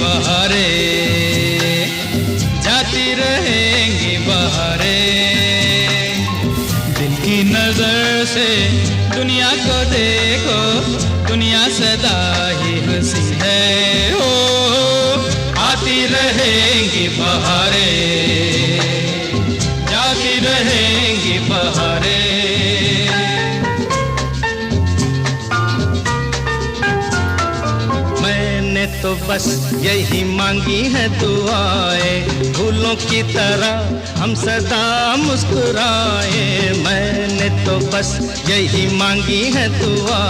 बहारें, जाती रहेंगी बहारें। दिल की नजर से दुनिया को देखो, दुनिया सदा ही हंसी है। ओ आती रहेंगी बहारें, जाती रहेंगी बहारें। मैंने तो बस यही मांगी है दुआएं, फूलों की तरह हम सदा मुस्कुराए। मैंने तो बस यही मांगी है दुआ।